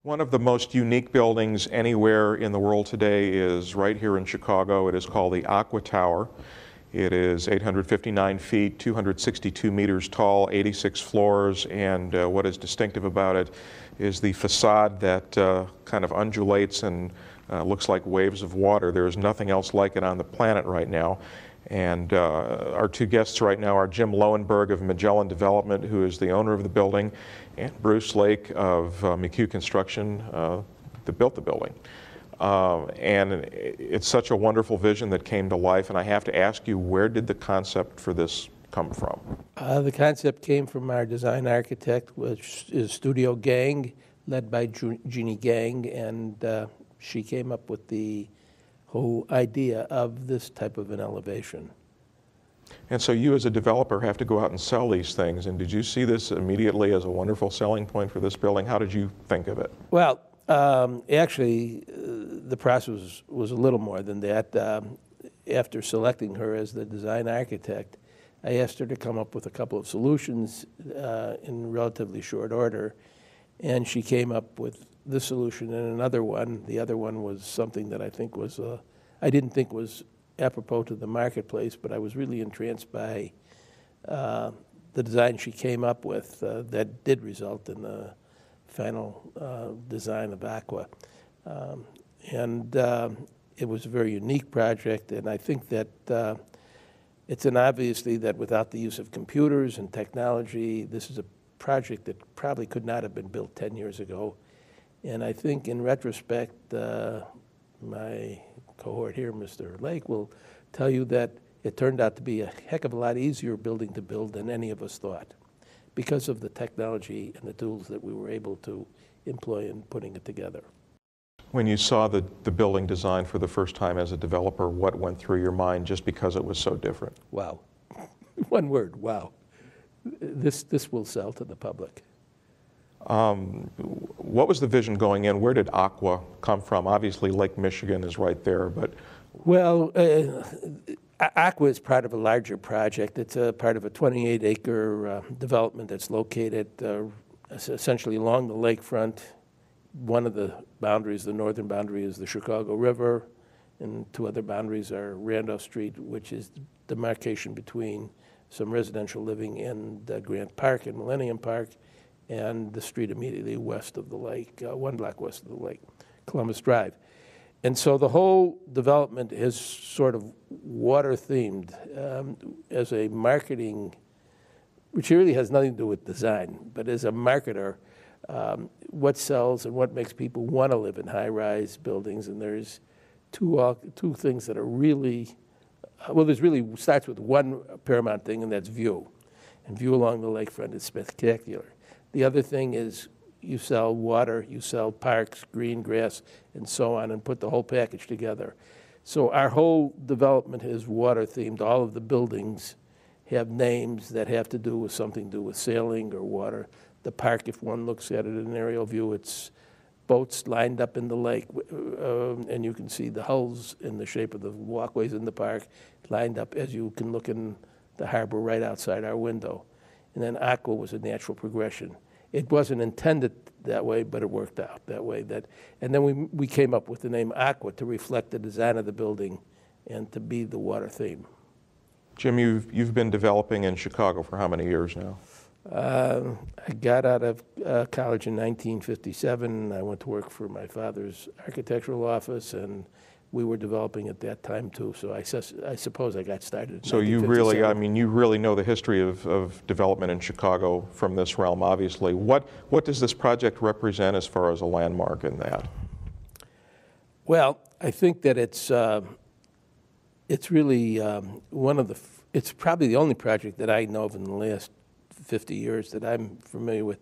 One of the most unique buildings anywhere in the world today is right here in Chicago. It is called the Aqua Tower. It is 859 feet, 262 meters tall, 86 floors, and what is distinctive about it is the facade that kind of undulates and looks like waves of water. There is nothing else like it on the planet right now. And our two guests right now are Jim Loewenberg of Magellan Development, who is the owner of the building, and Bruce Lake of McHugh Construction that built the building. And it's such a wonderful vision that came to life, and I have to ask you, where did the concept for this come from? The concept came from our design architect, which is Studio Gang, led by Jeannie Gang, and she came up with the whole idea of this type of an elevation. And so you as a developer have to go out and sell these things, and did you see this immediately as a wonderful selling point for this building? How did you think of it? Well, actually, the process was a little more than that. After selecting her as the design architect, I asked her to come up with a couple of solutions in relatively short order, and she came up with this solution and another one. The other one was something that I didn't think was apropos to the marketplace, but I was really entranced by the design she came up with that did result in the final design of Aqua. It was a very unique project, and I think that it's an obviously that without the use of computers and technology, this is a project that probably could not have been built 10 years ago. And I think in retrospect, my cohort here, Mr. Lake, will tell you that it turned out to be a heck of a lot easier building to build than any of us thought, because of the technology and the tools that we were able to employ in putting it together. When you saw the building design for the first time as a developer, what went through your mind just because it was so different? Wow. One word, wow. This will sell to the public. What was the vision going in? Where did Aqua come from? Obviously, Lake Michigan is right there, but... Well, Aqua is part of a larger project. It's a part of a 28-acre development that's located essentially along the lakefront. One of the boundaries, the northern boundary, is the Chicago River, and two other boundaries are Randolph Street, which is the demarcation between some residential living in Grant Park and Millennium Park, and the street immediately west of the lake, 1 block west of the lake, Columbus Drive. And so the whole development is sort of water-themed as a marketing, which really has nothing to do with design, but as a marketer, what sells and what makes people want to live in high-rise buildings. And there's two things that are really, well, there's really starts with one paramount thing, and that's view. And view along the lakefront is spectacular. The other thing is you sell water, you sell parks, green grass, and so on, and put the whole package together. So our whole development is water-themed. All of the buildings have names that have to do with something to do with sailing or water. The park, if one looks at it in an aerial view, it's boats lined up in the lake, and you can see the hulls in the shape of the walkways in the park lined up as you can look in the harbor right outside our window. And then Aqua was a natural progression. It wasn't intended that way, but it worked out that way. And then we came up with the name Aqua to reflect the design of the building and to be the water theme. Jim, you've been developing in Chicago for how many years now? I got out of college in 1957. I went to work for my father's architectural office, and we were developing at that time too. So I suppose I got started. So you really, I mean, you really know the history of development in Chicago from this realm, obviously. What does this project represent as far as a landmark in that? Well, I think that it's really it's probably the only project that I know of in the last 50 years that I'm familiar with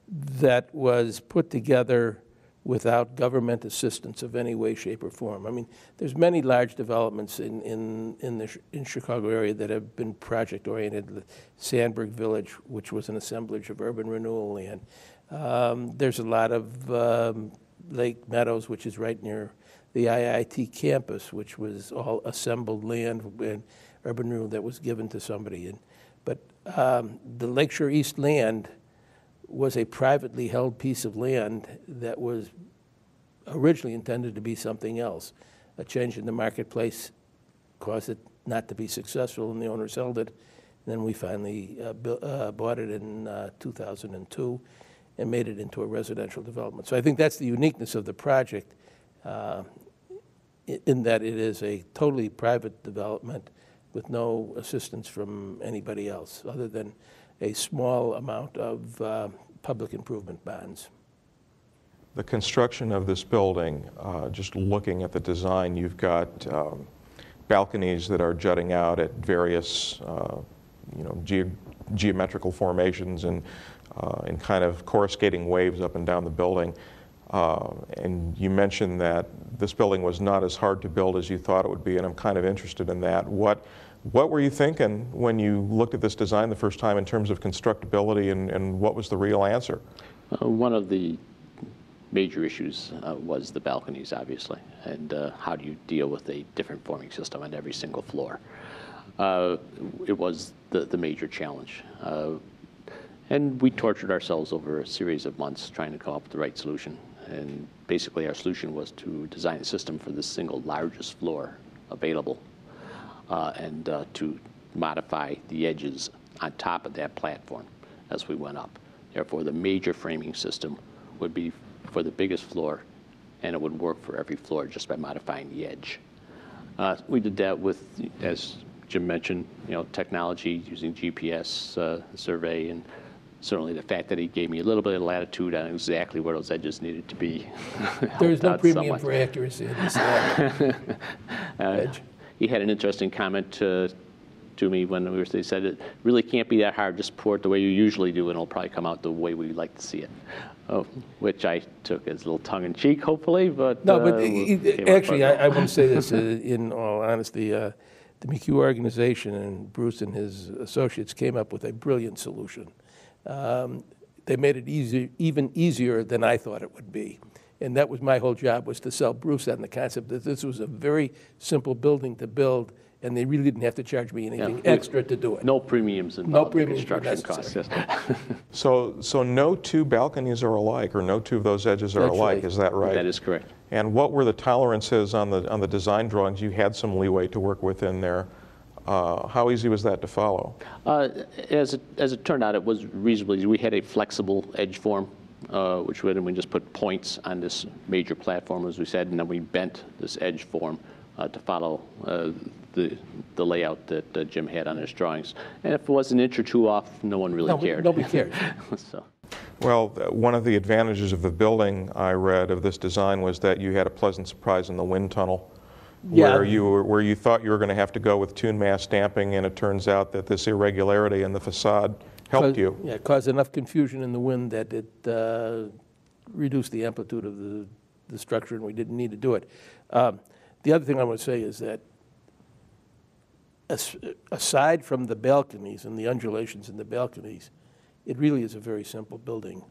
that was put together without government assistance of any way, shape, or form. I mean, there's many large developments in Chicago area that have been project-oriented. Sandburg Village, which was an assemblage of urban renewal land. There's a lot of Lake Meadows, which is right near the IIT campus, which was all assembled land and urban renewal that was given to somebody. But the Lakeshore East land was a privately held piece of land that was originally intended to be something else. A change in the marketplace caused it not to be successful, and the owners held it. And then we finally bought it in 2002 and made it into a residential development. So I think that's the uniqueness of the project, in that it is a totally private development with no assistance from anybody else, other than a small amount of public improvement bonds. The construction of this building, just looking at the design, you've got balconies that are jutting out at various geometrical formations and kind of coruscating waves up and down the building. And you mentioned that this building was not as hard to build as you thought it would be, and I'm kind of interested in that. What were you thinking when you looked at this design the first time in terms of constructability, and what was the real answer? One of the major issues was the balconies, obviously, and how do you deal with a different forming system on every single floor. It was the major challenge. And we tortured ourselves over a series of months trying to come up with the right solution. And basically our solution was to design a system for the single largest floor available, and to modify the edges on top of that platform as we went up. Therefore, the major framing system would be for the biggest floor, and it would work for every floor just by modifying the edge. We did that with, as Jim mentioned, technology using GPS survey, and certainly the fact that he gave me a little bit of latitude on exactly where those edges needed to be. There is no premium for accuracy in this edge. He had an interesting comment to me when they said, it really can't be that hard, just pour it the way you usually do and it'll probably come out the way we like to see it. Which I took as a little tongue-in-cheek, hopefully, but... No, but actually, I want to say this in all honesty. The McHugh organization and Bruce and his associates came up with a brilliant solution. They made it even easier than I thought it would be. And that was my whole job, was to sell Bruce on the concept that this was a very simple building to build, and they really didn't have to charge me anything extra to do it. No premiums involved in construction costs. So no two balconies are alike, or no two of those edges are alike, is that right? That is correct. And what were the tolerances on the design drawings? You had some leeway to work within there. How easy was that to follow? As it turned out, it was reasonably easy. We had a flexible edge form, which we just put points on this major platform, as we said, and then we bent this edge form to follow the layout that Jim had on his drawings. And if it was an inch or two off, no one really cared. Nobody cared. So. Well, one of the advantages of the building, I read, of this design was that you had a pleasant surprise in the wind tunnel, where you thought you were going to have to go with tune mass stamping, and it turns out that this irregularity in the facade helped you. Yeah, it caused enough confusion in the wind that it reduced the amplitude of the structure, and we didn't need to do it. The other thing I want to say is that aside from the balconies and the undulations in the balconies, it really is a very simple building.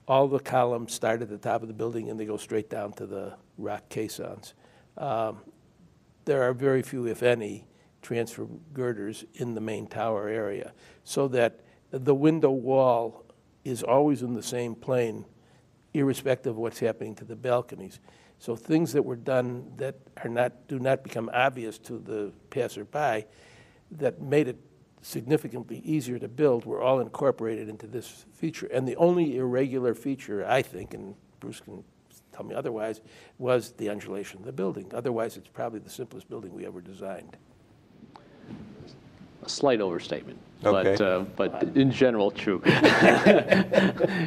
All the columns start at the top of the building and they go straight down to the rock caissons. There are very few, if any, transfer girders in the main tower area, so that the window wall is always in the same plane, irrespective of what's happening to the balconies. So things that were done that do not become obvious to the passerby, that made it significantly easier to build, were all incorporated into this feature. And the only irregular feature, I think, and Bruce can tell me otherwise, was the undulation of the building. Otherwise, it's probably the simplest building we ever designed. A slight overstatement, okay. But in general, true.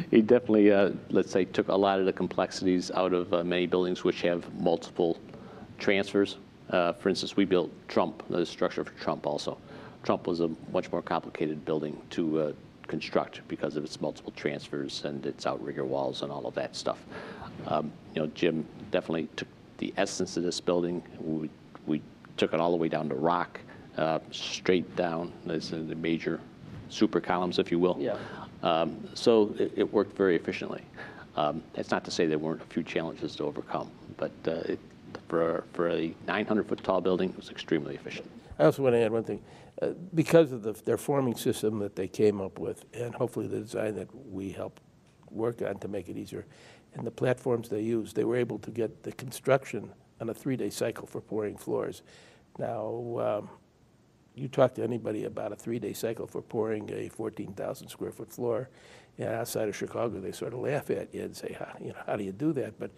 He definitely, let's say, took a lot of the complexities out of many buildings which have multiple transfers. For instance, we built Trump, the structure for Trump also. Trump was a much more complicated building to construct because of its multiple transfers and its outrigger walls and all of that stuff. Jim definitely took the essence of this building. We took it all the way down to rock, straight down. There's the major super columns, if you will. Yeah. So it worked very efficiently. That's not to say there weren't a few challenges to overcome, but for a 900-foot tall building, it was extremely efficient. I also want to add one thing. Because of their forming system that they came up with, and hopefully the design that we helped work on to make it easier. And the platforms they used, they were able to get the construction on a 3-day cycle for pouring floors. Now, you talk to anybody about a 3-day cycle for pouring a 14,000 square foot floor, and outside of Chicago, they sort of laugh at you and say, how do you do that? But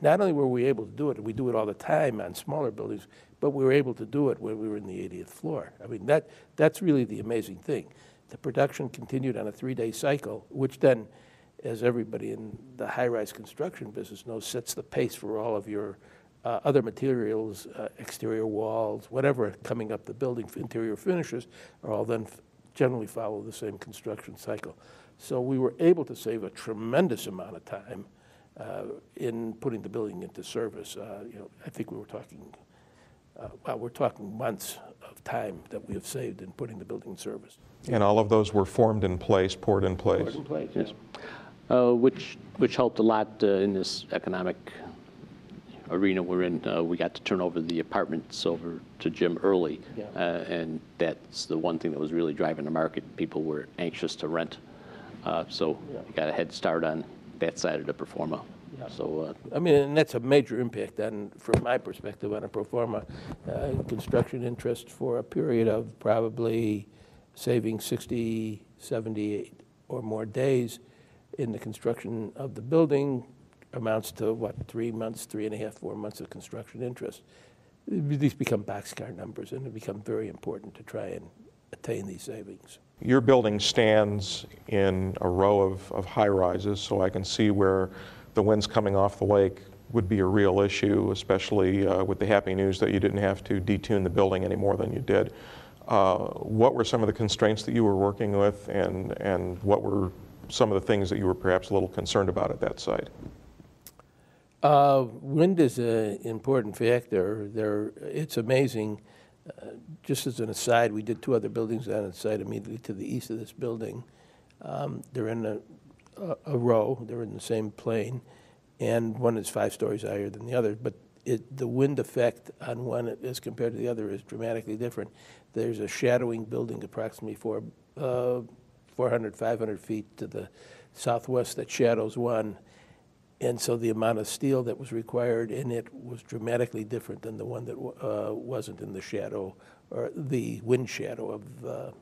not only were we able to do it, we do it all the time on smaller buildings, but we were able to do it when we were in the 80th floor. I mean, that's really the amazing thing. The production continued on a 3-day cycle, which then, as everybody in the high-rise construction business knows, sets the pace for all of your other materials, exterior walls, whatever coming up the building, interior finishes, are all then generally follow the same construction cycle. So we were able to save a tremendous amount of time in putting the building into service. I think we were talking, we're talking months of time that we have saved in putting the building in service. And all of those were formed in place, poured in place. Poured in place, yes. Which helped a lot in this economic arena we're in. We got to turn over the apartments over to Jim early, and that's the one thing that was really driving the market. People were anxious to rent, so we got a head start on that side of the pro forma. Yeah. So, I mean, and that's a major impact on, from my perspective, on a pro forma construction interest for a period of probably saving 60, 70 or more days in the construction of the building amounts to, what, 3 months, 3.5, 4 months of construction interest. These become boxcar numbers, and it become very important to try and attain these savings. Your building stands in a row of high-rises, so I can see where the winds coming off the lake would be a real issue, especially with the happy news that you didn't have to detune the building any more than you did. What were some of the constraints that you were working with, and what were some of the things that you were perhaps a little concerned about at that site? Wind is an important factor. It's amazing. Just as an aside, we did 2 other buildings on the site immediately to the east of this building. They're in a row. They're in the same plane, and one is 5 stories higher than the other. But the wind effect on one as compared to the other is dramatically different. There's a shadowing building approximately 400, 500 feet to the southwest that shadows one. And so the amount of steel that was required in it was dramatically different than the one that wasn't in the shadow or the wind shadow of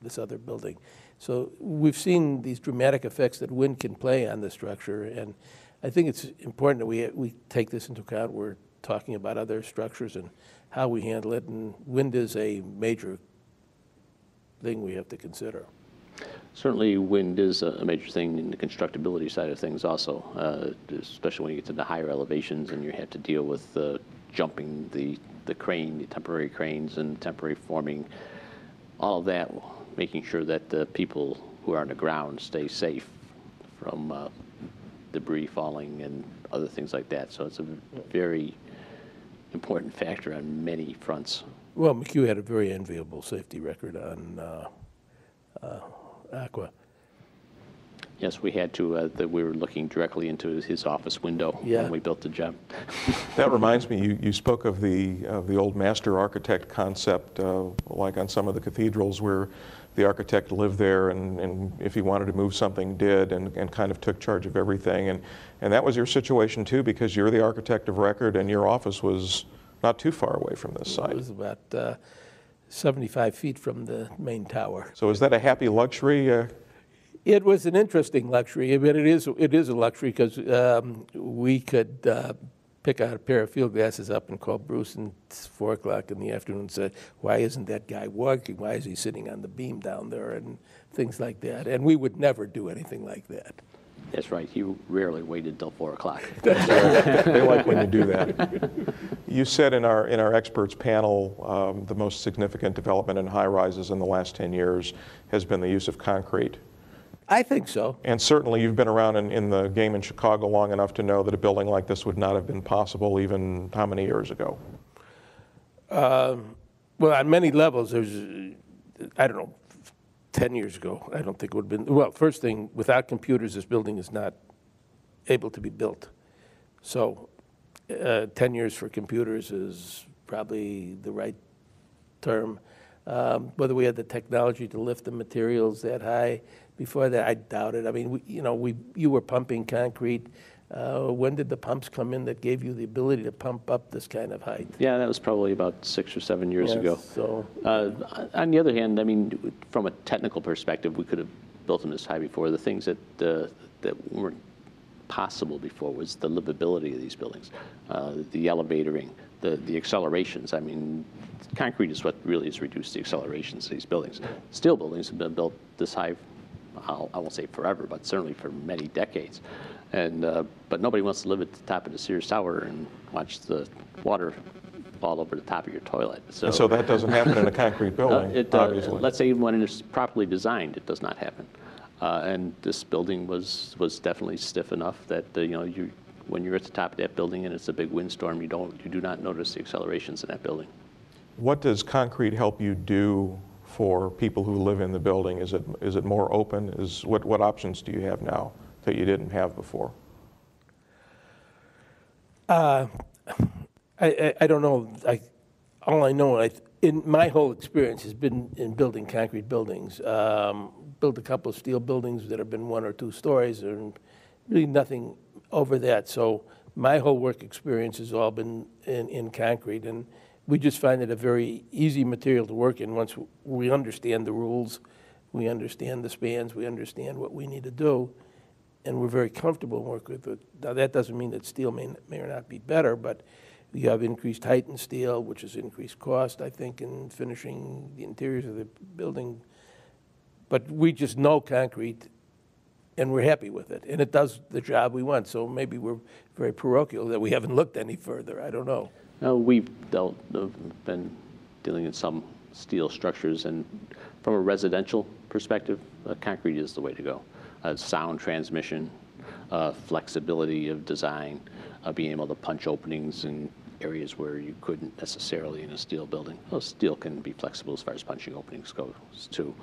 this other building. So we've seen these dramatic effects that wind can play on the structure, and I think it's important that we take this into account. We're talking about other structures and how we handle it, and wind is a major thing we have to consider. Certainly, wind is a major thing in the constructability side of things also, especially when you get to the higher elevations and you have to deal with jumping the crane, the temporary cranes and temporary forming, all of that, making sure that the people who are on the ground stay safe from debris falling and other things like that. So it's a very important factor on many fronts. Well, McHugh had a very enviable safety record on Aqua. Yes, we had to. We were looking directly into his office window when we built the job. That reminds me, you spoke of the old master architect concept, like on some of the cathedrals where the architect lived there and if he wanted to move something did and kind of took charge of everything. And that was your situation too, because you're the architect of record and your office was not too far away from this site. It was about 75 feet from the main tower. So is that a happy luxury? It was an interesting luxury. I mean, it is a luxury because we could pick out a pair of field glasses up and call Bruce at 4 o'clock in the afternoon and say, why isn't that guy walking? Why is he sitting on the beam down there? And things like that. And we would never do anything like that. That's right. You rarely waited till 4 o'clock. They like when you do that. You said in our experts panel, the most significant development in high-rises in the last 10 years has been the use of concrete. I think so. And certainly you've been around in the game in Chicago long enough to know that a building like this would not have been possible even how many years ago? Well, on many levels, there's, I don't know, 10 years ago, I don't think it would have been. Well, first thing, without computers, this building is not able to be built. So 10 years for computers is probably the right term. Whether we had the technology to lift the materials that high before that, I doubt it. I mean, you were pumping concrete. When did the pumps come in that gave you the ability to pump up this kind of height? Yeah, that was probably about 6 or 7 years ago. So, on the other hand, I mean, from a technical perspective, we could have built them this high before. The things that weren't possible before was the livability of these buildings, the elevatoring, the accelerations. I mean, concrete is what really has reduced the accelerations of these buildings. Steel buildings have been built this high, I won't say forever, but certainly for many decades. And but nobody wants to live at the top of the Sears Tower and watch the water fall over the top of your toilet. So that doesn't happen in a concrete building, obviously. Let's say when it's properly designed, it does not happen. And this building was definitely stiff enough that when you're at the top of that building and it's a big windstorm, you do not notice the accelerations in that building. What does concrete help you do for people who live in the building? Is it more open? What options do you have now that you didn't have before? I don't know. All I know, in my whole experience has been in building concrete buildings. Built a couple of steel buildings that have been 1 or 2 stories, and really nothing over that. So my whole work experience has all been in concrete, and we just find it a very easy material to work in once we understand the rules, we understand the spans, we understand what we need to do, and we're very comfortable working with it. Now, that doesn't mean that steel may or not be better, but you have increased height in steel, which is increased cost, I think, in finishing the interiors of the building. But we just know concrete, and we're happy with it, and it does the job we want. So maybe we're very parochial that we haven't looked any further. I don't know. No, we've been dealing in some steel structures, and from a residential perspective, concrete is the way to go. Sound transmission, flexibility of design, being able to punch openings in areas where you couldn't necessarily in a steel building. Well, steel can be flexible as far as punching openings goes too.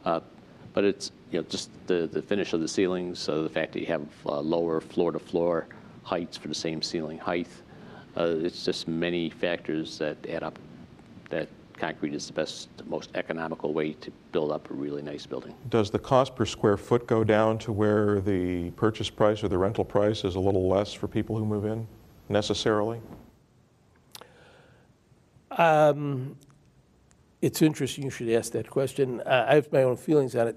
But it's just the finish of the ceilings, the fact that you have lower floor-to-floor heights for the same ceiling height. It's just many factors that add up that concrete is the best, most economical way to build up a really nice building. Does the cost per square foot go down to where the purchase price or the rental price is a little less for people who move in, necessarily? It's interesting you should ask that question. I have my own feelings on it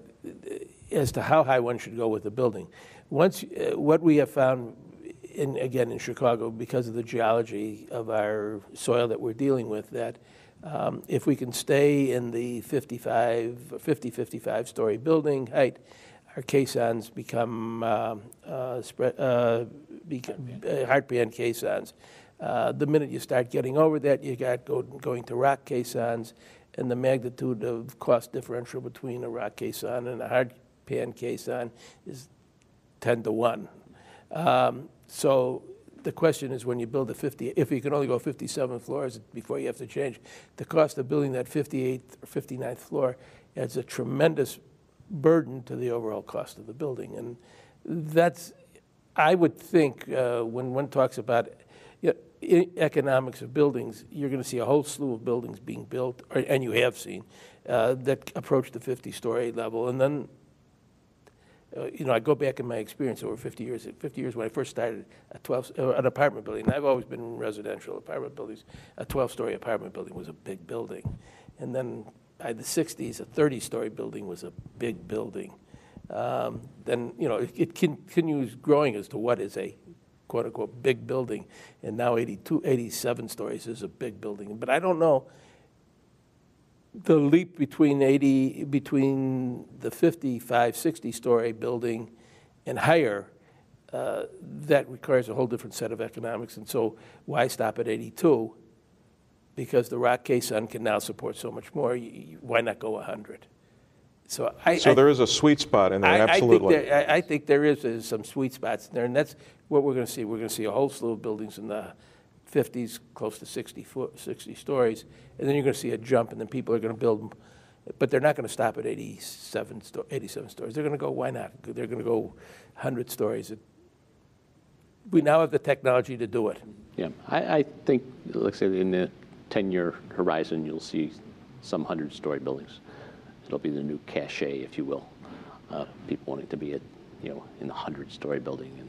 as to how high one should go with the building. What we have found, again in Chicago, because of the geology of our soil that we're dealing with, that if we can stay in the 55 story building height, our caissons become hardpan caissons. The minute you start getting over that, you got going to rock caissons, and the magnitude of cost differential between a rock caisson and a hardpan caisson is 10 to 1. So the question is, when you build a 50, if you can only go 57 floors before you have to change, the cost of building that 58th or 59th floor adds a tremendous burden to the overall cost of the building. And that's, I would think, when one talks about economics of buildings, you're going to see a whole slew of buildings being built, and you have seen, that approach the 50-story level. And then I go back in my experience over 50 years. 50 years when I first started an apartment building, and I've always been in residential apartment buildings, a 12-story apartment building was a big building. And then by the 60s, a 30-story building was a big building. Then, it continues growing as to what is a quote-unquote big building, and now 87 stories is a big building. But I don't know the leap between the 55, 60-story building and higher, that requires a whole different set of economics. And so why stop at 82? Because the rock caisson can now support so much more. Why not go 100? So there is a sweet spot in there, absolutely. I think there is some sweet spots in there, and that's what we're going to see. We're going to see a whole slew of buildings in the 50s, close to 60 stories, and then you're going to see a jump, and then people are going to build them, but they're not going to stop at 87 stories. They're going to go, why not? They're going to go 100 stories. We now have the technology to do it. Yeah, I think, like I said, in the 10-year horizon, you'll see some 100-story buildings. It'll be the new cachet, if you will. People wanting to be at, in the 100-story building and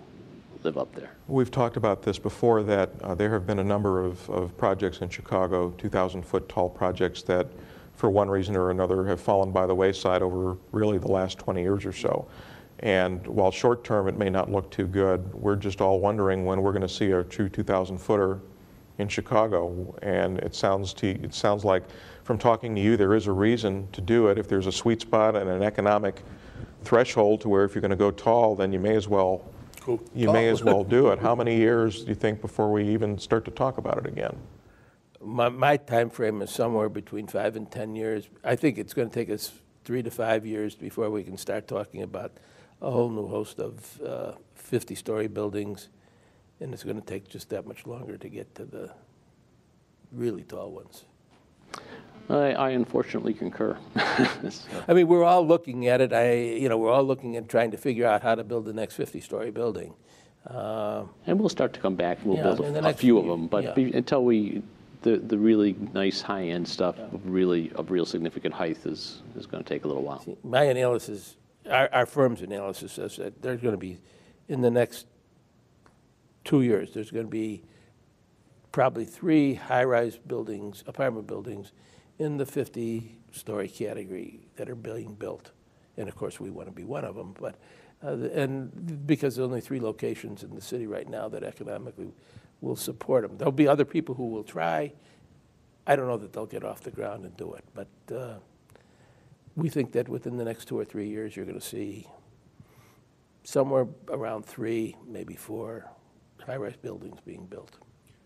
live up there. We've talked about this before, that there have been a number of projects in Chicago, 2,000-foot tall projects that, for one reason or another, have fallen by the wayside over really the last 20 years or so. And while short-term it may not look too good, we're just all wondering when we're going to see a true 2,000-footer in Chicago. And it sounds like, from talking to you, there is a reason to do it. If there's a sweet spot and an economic threshold to where if you're going to go tall, then you may as well do it. How many years do you think before we even start to talk about it again? My time frame is somewhere between 5 and 10 years. I think it's going to take us 3 to 5 years before we can start talking about a whole new host of 50-story buildings, and it's going to take just that much longer to get to the really tall ones. I unfortunately concur. I mean, we're all looking at it. We're all looking at trying to figure out how to build the next 50-story building. And we'll start to come back. We'll build a few few of them, but until the really nice high-end stuff of real significant height is going to take a little while. See, my analysis, our firm's analysis says that there's going to be, in the next 2 years, there's going to be probably 3 high-rise buildings, apartment buildings, in the 50-story category that are being built. And of course, we want to be one of them, but and because there's only 3 locations in the city right now that economically will support them. There'll be other people who will try. I don't know that they'll get off the ground and do it, but we think that within the next 2 or 3 years, you're going to see somewhere around 3, maybe 4 high-rise buildings being built.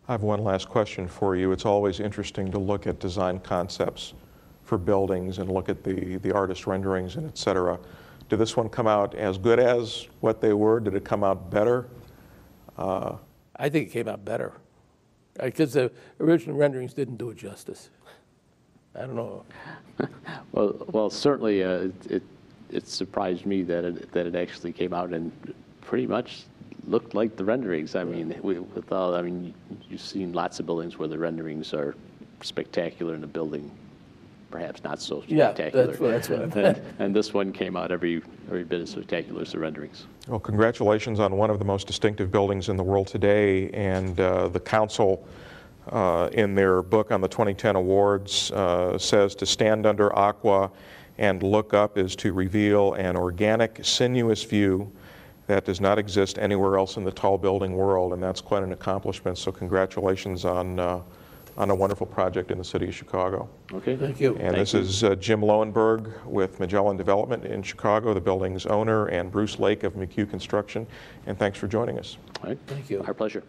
I have one last question for you. It's always interesting to look at design concepts for buildings and look at the artist renderings and et cetera. Did this one come out as good as what they were? Did it come out better? I think it came out better because the original renderings didn't do it justice. I don't know. Well, certainly it surprised me that it actually came out and pretty much looked like the renderings. I mean, you've seen lots of buildings where the renderings are spectacular and the building perhaps not so spectacular. Yeah, that's what and this one came out every bit as spectacular as the renderings. Well, congratulations on one of the most distinctive buildings in the world today, and the council in their book on the 2010 awards says to stand under Aqua and look up is to reveal an organic, sinuous view that does not exist anywhere else in the tall building world, and that's quite an accomplishment. So congratulations on a wonderful project in the city of Chicago. Okay, thank you. And this is Jim Loewenberg with Magellan Development in Chicago, the building's owner, and Bruce Lake of McHugh Construction. And thanks for joining us. All right. Thank you. Our pleasure.